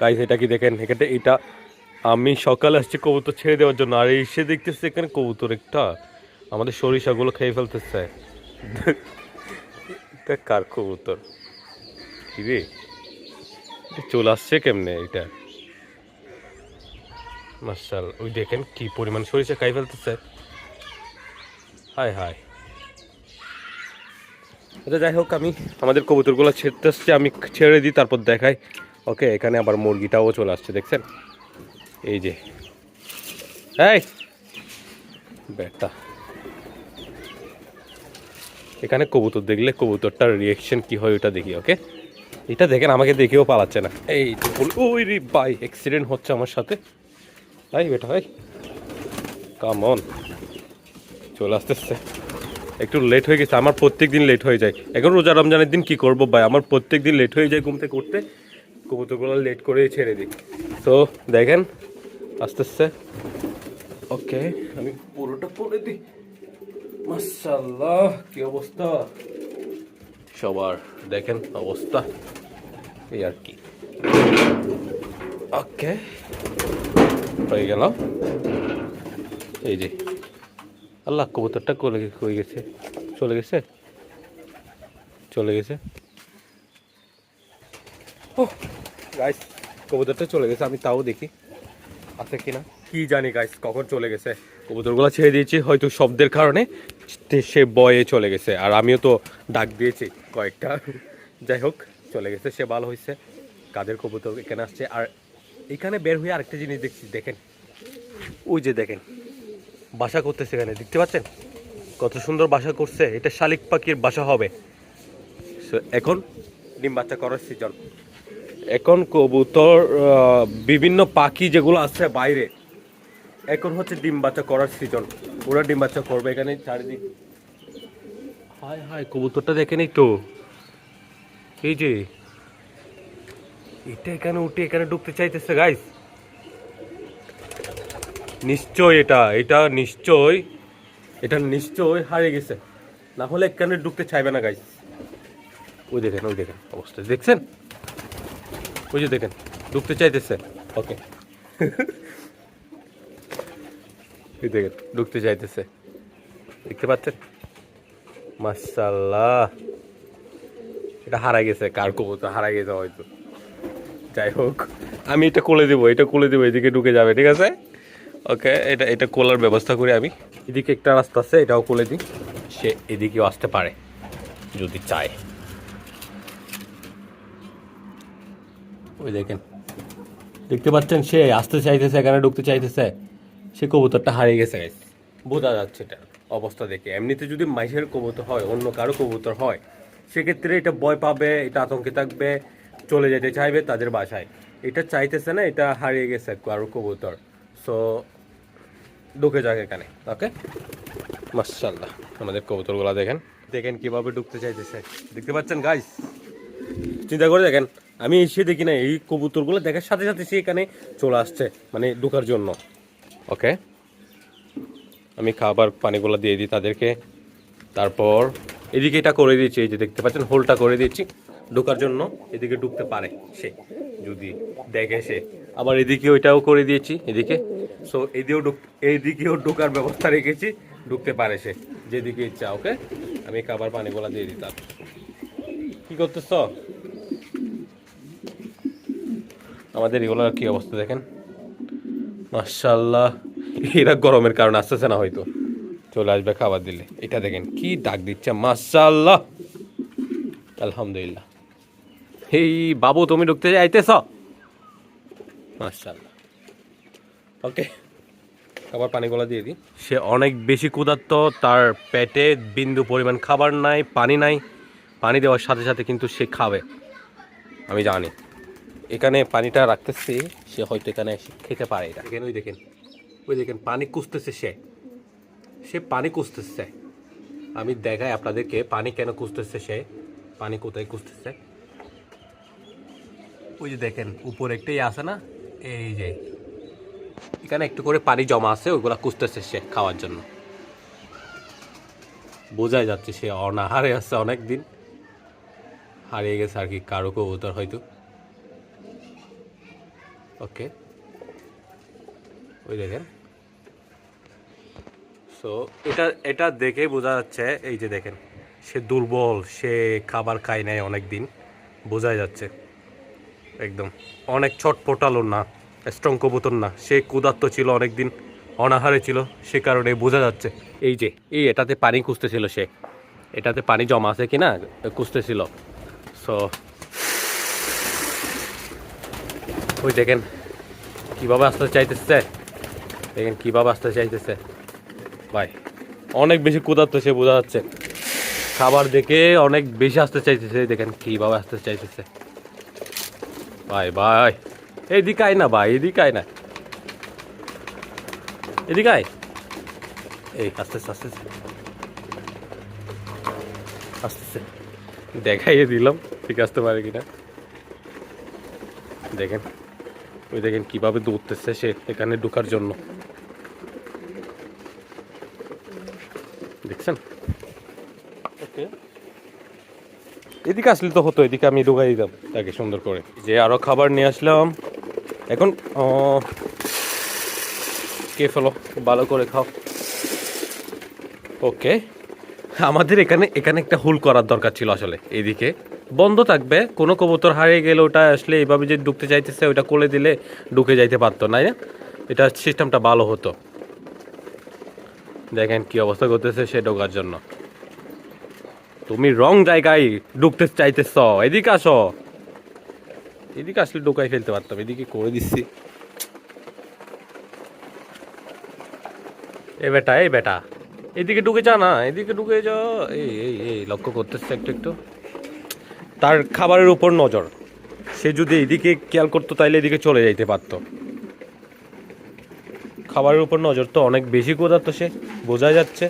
Guys এটা কি দেখেন, এখানে এটা আমি সকালে আসছি কবুতর ছেড়ে দেওয়ার জন্য, আর এসে দেখতেছি এখানে কবুতর একটা আমাদের সরিষাগুলো খেয়ে ফেলতেছে। এটা কার কবুতর কি রে, এটা চলে আসছে কেমনে এটা? মার্শাল ওই দেখেন কি পরিমাণ সরিষা খাই ফেলতেছে। হায় হায়। আচ্ছা যাই হোক, আমি আমাদের কবুতরগুলো ছেড়তে আসছি, আমি ছেড়ে দিই তারপর দেখাই। ওকে, এখানে আবার মুরগিটাও চলে আসছে দেখছেন, এই যে এই বেটা। এখানে কবুতর দেখলে কবুতরটার রিয়েকশন কি হয় ওটা দেখি। ওকে, এটা দেখেন আমাকে দেখেও পালাচ্ছে না। এই তো ওই রে ভাই, অ্যাক্সিডেন্ট হচ্ছে আমার সাথে। ভাই বেটা ভাই, কাম অন, চলে আসতেছে। একটু লেট হয়ে গেছে, আমার প্রত্যেক দিন লেট হয়ে যায়। এখন রোজা রমজানের দিন কি করবো ভাই, আমার প্রত্যেক দিন লেট হয়ে যায় ঘুম থেকে উঠতে, কবুতরগুলো লেট করে ছেড়ে দিই। তো দেখেন আসতেছে। ওকে, আমি পুরোটা পরে দিই। মাশাআল্লাহ কি অবস্থা সবার, দেখেন অবস্থা এই আর কি। ওকে, হয়ে গেল। এই যে আল্লাহ, কবুতরটা হয়ে গেছে, চলে গেছে, চলে গেছে। ও গাইস, কবুতরটা চলে গেছে, আমি তাও দেখি আছে কিনা, কি জানি গাইস কখন চলে গেছে। কবুতরগুলো ছেড়ে দিয়েছি, হয়তো শব্দের কারণে সে বয়ে চলে গেছে, আর আমিও তো ডাক দিয়েছি কয়েকটা। যাই হোক, চলে গেছে, সে ভালো হয়েছে। কাদের কবুতর এখানে আসছে। আর এখানে বের হয়ে আরেকটা জিনিস দেখছি, দেখেন ওই যে দেখেন বাসা করতেছে এখানে, দেখতে পাচ্ছেন কত সুন্দর বাসা করছে। এটা শালিক পাখির বাসা হবে। এখন ডিম বাচ্চা করার সিজন। এখন কবুতর বিভিন্ন পাখি যেগুলো আছে বাইরে, এখন হচ্ছে ডিম বাচ্চা করার সিজন। ওরা ডিম বাচ্চা করবে এখানে চারিদিক। হায় হায়, কবুতরটা দেখেনি তো, এই যে এটা এখানে উঠে এখানে ঢুকতে চাইতেছে গাইস। নিশ্চয় এটা নিশ্চয় হারিয়ে গেছে, না হলে এখানে ঢুকতে চাইবে না গাইস। ওই দেখেন অবস্থা দেখছেন, ওই যে দেখেন ঢুকতে চাইতেছে। ওকে, ওই দেখেন ঢুকতে চাইতেছে, দেখতে পাচ্ছেন। মাশাআল্লাহ, এটা হারাই গেছে, কার কবুতর হারাই গেছে হয়তো। যাই হোক, আমি এটা কোলে দেবো, এদিকে ঢুকে যাবে, ঠিক আছে। ওকে, এটা কোলার ব্যবস্থা করি আমি। এদিকে একটা রাস্তা আছে, এটাও কোলে দিই, সে এদিকেও আসতে পারে যদি চায়। ওই দেখেন, দেখতে পাচ্ছেন সে আসতে চাইতেছে, এখানে ঢুকতে চাইতেছে। সে কবুতরটা হারিয়ে গেছে গাইস, বোঝা যাচ্ছে এটা অবস্থা দেখে। এমনিতে যদি মাইশের কবুতর হয়, অন্য কারো কবুতর হয়, সেক্ষেত্রে এটা ভয় পাবে, এটা আতঙ্কে থাকবে, চলে যেতে চাইবে তাদের বাসায়। এটা চাইতেছে না, এটা হারিয়ে গেছে কারো কবুতর, সো ঢুকে যাক এখানে। ওকে, মাশাআল্লাহ, আমাদের কবুতরগুলো দেখেন দেখেন কিভাবে ঢুকতে চাইতেছে, দেখতে পাচ্ছেন গাইস। চিন্তা করে দেখেন, আমি এসে দেখি না, এই কবুতরগুলো দেখার সাথে সাথে সে এখানে চলে আসছে, মানে ঢোকার জন্য। ওকে, আমি খাবার পানিগুলো দিয়ে দিই তাদেরকে। তারপর এদিকে এটা করে দিয়েছি, এই যে দেখতে পাচ্ছেন হোলটা করে দিয়েছি ঢোকার জন্য, এদিকে ঢুকতে পারে সে যদি দেখে সে। আবার এদিকে ওইটাও করে দিয়েছি এদিকে, সো এইদিকেও ঢোকার ব্যবস্থা রেখেছি, ঢুকতে পারে সে যেদিকে ইচ্ছা। ওকে, আমি খাবার পানিগুলো দিয়ে দিতাম। কি করতেছ? আমাদের এগুলোর কি অবস্থা দেখেন, মাশাআল্লাহ। এরা গরমের কারণে আসতেছে না, হয়তো চলে আসবে খাবার দিলে। এটা দেখেন কি ডাক দিচ্ছে, মাশাআল্লাহ, আলহামদুলিল্লাহ। এই বাবু, তুমি ঢুকতে যাইতেছ? মাশাআল্লাহ। ওকে, খাবার পানিগুলো দিয়ে দিই। সে অনেক বেশি ক্ষুধার্ত, তার পেটে বিন্দু পরিমাণ খাবার নাই, পানি নাই। পানি দেওয়ার সাথে সাথে কিন্তু সে খাবে, আমি জানি। এখানে পানিটা রাখতেছি, সে হয়তো এখানে খেতে পারে। এটা দেখেন, ওই দেখেন পানি খুঁজতেছে সে পানি খুঁজতেছে। আমি দেখাই আপনাদেরকে পানি কেন খুঁজতেছে সে, পানি কোথায় খুঁজতেছে। ওই যে দেখেন উপরে একটাই আছে না, এই যে এখানে একটু করে পানি জমা আছে, ওইগুলা খুঁজতেছে সে খাওয়ার জন্য। বোঝাই যাচ্ছে সে অনাহারে আছে, অনেক দিন হারিয়ে গেছে আর কি, কারো কবুতর হয়তো। ওকে, ওই দেখেন। সো এটা এটা দেখেই বোঝা যাচ্ছে, এই যে দেখেন সে দুর্বল, সে খাবার খায় নাই অনেক দিন, বোঝাই যাচ্ছে একদম। অনেক ছটপটালো না, স্ট্রং কবুতর না, সে ক্ষুধার্ত ছিল অনেক দিন, অনাহারে ছিল, সে কারণে বোঝা যাচ্ছে। এই যে এটাতে পানি খুঁজতেছিল সে, এটাতে পানি জমা আছে কিনা খুঁজতেছিল। সো ওই দেখেন কীভাবে আসতে চাইতেছে, দেখেন কীভাবে আসতে চাইতেছে ভাই, অনেক বেশি ক্ষুধার্ত সে, বোঝা যাচ্ছে খাবার দেখে অনেক বেশি আসতে চাইতেছে। দেখেন কীভাবে আসতে চাইতেছে ভাই। ভাই এদিকে আয় না ভাই, এদিকে আয় না, এদিকে আয়। এই আসতেছে আসতেছে আসতেছে, দেখাইয়ে দিলাম ঠিক আসতে পারে কিনা। দেখেন ওই দেখেন কিভাবে দৌড়তেছে সে এখানে ঢোকার জন্য, দেখছেন? ওকে, এদিকে আসলে তো হতো, এদিকে আমি ঢুকাই দিতাম তাকে সুন্দর করে। যে আরো খাবার নিয়ে আসলাম এখন, কে ফেলো, ভালো করে খাও। ওকে, আমাদের এখানে এখানে একটা হুল করার দরকার ছিল আসলে, এদিকে বন্ধ থাকবে, কোনো কবুতর হারিয়ে গেলে ওটা আসলে এইভাবে যে ঢুকতে চাইতেছে ওইটা কোলে দিলে ঢুকে যাইতে পারতো না, এটা সিস্টেমটা ভালো হতো। দেখেন কি অবস্থা করতেছে সে ঢোকার জন্য। তুমি রং জায়গায় ঢুকতে চাইতেছ, এদিকে আসো, এদিকে আসলে ঢোকাই ফেলতে পারতাম, এদিকে করে দিচ্ছি। এ বেটা, এই বেটা এদিকে ঢুকে যা না, এদিকে ঢুকে যা। এই এই এই লক্ষ্য করতেছে একটু একটু, তার খাবারের উপর নজর, সে যদি এদিকে খেয়াল করতো তাইলে এদিকে চলে যাইতে পারতো। খাবারের উপর নজর তো অনেক বেশি ক্ষুধার্ত সে, বোঝা যাচ্ছে।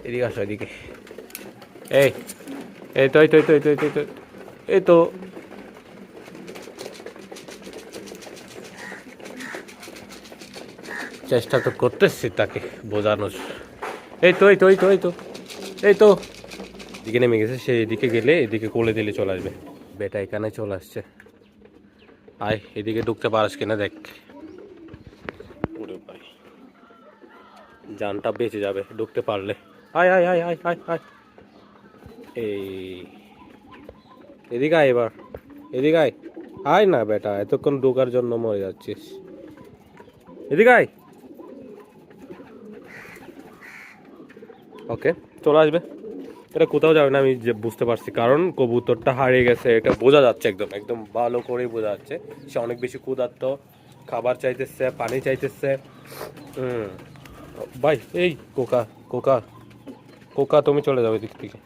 এদিকে আসো, এদিকে। এই এই তো এই তো এই তো এই তো এই তো এই তো, চেষ্টা তো করতেছি তাকে বোঝানোর। এই তো এই তো এই তো এই তো এই তো, এদিকে নেমে গেছে সে, এদিকে গেলে এদিকে কোলে দিলে চলে আসবে। বেটা এখানে চলে আসছে, আয় এদিকে ঢুকতে পারিস কিনা দেখ। ওরে ভাই, জানটা বেঁচে যাবে ঢুকতে পারলে। আয় আয় আয় আয় আয় আয়, এই এদিকে আয়, এবার এদিকে আয়। আয় না বেটা, এতক্ষণ ঢোকার জন্য মরে যাচ্ছিস, এদিকে আয়। ওকে, চলে আসবে, এটা কোথাও যাবে না আমি যে বুঝতে পারছি, কারণ কবুতরটা হারিয়ে গেছে এটা বোঝা যাচ্ছে, একদম একদম ভালো করে বোঝা যাচ্ছে। সে অনেক বেশি ক্ষুধার্ত, খাবার চাইতেছে, পানি চাইতেছে। ভাই এই কোকা, কোকা কোকা তুমি চলে যাবে দিক থেকে।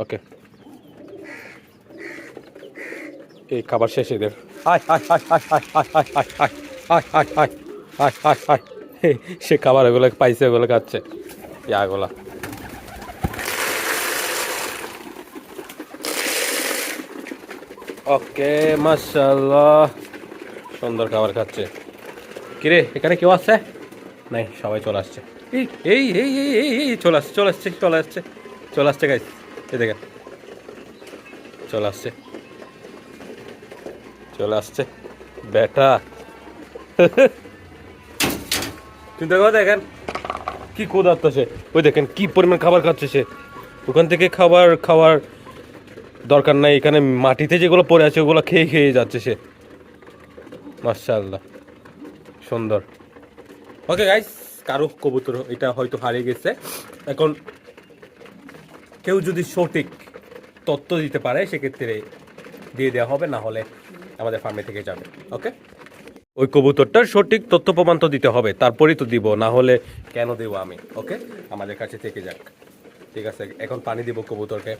ওকে, এই খাবার শেষ এদের। আয় আয় আয় আয় আয় আয় আয় আয় আয় আয় আয় আয় আয় আয়, সে খাবার এগুলো পাইছে, এগুলো খাচ্ছে ইয়াগুলা। ওকে, মাশাআল্লাহ, সুন্দর খাবার খাচ্ছে। কিরে এখানে কেউ আসছে? নাই, সবাই চলে আসছে। এই এই এই এই এই এই চলে আসছে চলে আসছে চলে আসছে চলে আসছে গাইস, এই দেখেন চলে আসছে চলে আসছে বেটা। চিন্তা করে দেখেন কি ক্ষুধার্ত সে, ওই দেখেন কি পরিমাণ খাবার খাচ্ছে সে। ওখান থেকে খাবার খাওয়ার দরকার নাই, এখানে মাটিতে যেগুলো পড়ে আছে ওগুলো খেয়ে খেয়ে যাচ্ছে সে। মাশাআল্লাহ, সুন্দর। ওকে গাইস, কারো কবুতর এটা হয়তো হারিয়ে গেছে, এখন কেউ যদি সঠিক তথ্য দিতে পারে সেক্ষেত্রে দিয়ে দেওয়া হবে, না হলে আমাদের ফার্মে থেকে যাবে। ওকে, ওই কবুতরটার সঠিক তথ্য প্রমাণ তো দিতে হবে, তারপরেই তো দিব, না হলে কেন দেবো আমি। ওকে, আমাদের কাছে থেকে যাক, ঠিক আছে। এখন পানি দিব কবুতরকে,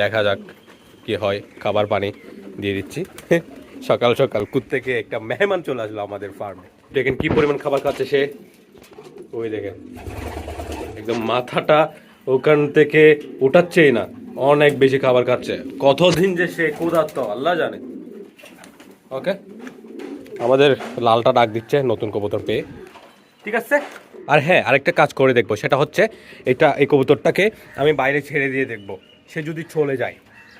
দেখা যাক কি হয়। খাবার পানি দিয়ে দিচ্ছি। সকাল সকাল থেকে একটা মেহমান চলে আসলো আমাদের ফার্মে, দেখেন কি পরিমাণ খাবার খাচ্ছে সে। ওই দেখেন একদম মাথাটা ওখান থেকে উঠাচ্ছেই না, অনেক বেশি খাবার খাচ্ছে। কতদিন যে সে ক্ষুধার্ত আল্লাহ জানে। ওকে, আমাদের লালটা ডাক দিচ্ছে নতুন কবুতর পেয়ে, ঠিক আছে। আর হ্যাঁ, আরেকটা কাজ করে দেখবো, সেটা হচ্ছে এই কবুতরটাকে আমি বাইরে ছেড়ে দিয়ে দেখবো, সে যদি চলে যায়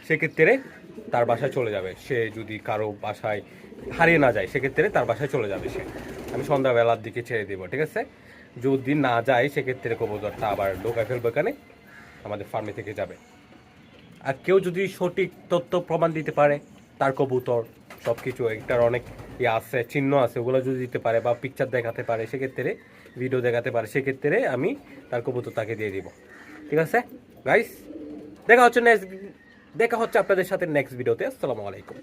সেক্ষেত্রে তার বাসায় চলে যাবে। সে যদি কারো বাসায় হারিয়ে না যায় সেক্ষেত্রে তার বাসায় চলে যাবে সে। আমি সন্ধ্যাবেলার দিকে ছেড়ে দিব, ঠিক আছে? যদি না যায় সেক্ষেত্রে কবুতরটা আবার ঢোকায় ফেলবে, এখানে আমাদের ফার্মে থেকে যাবে। আর কেউ যদি সঠিক তথ্য প্রমাণ দিতে পারে তার কবুতর সব কিছু, এটার অনেক ইয়ে আছে, চিহ্ন আছে, ওগুলো যদি দিতে পারে বা পিকচার দেখাতে পারে সেক্ষেত্রে, ভিডিও দেখাতে পারে সেক্ষেত্রে আমি তার কবুতর তাকে দিয়ে দিব, ঠিক আছে গাইস? দেখা হচ্ছে আপনাদের সাথে নেক্সট ভিডিওতে। আসসালামু আলাইকুম।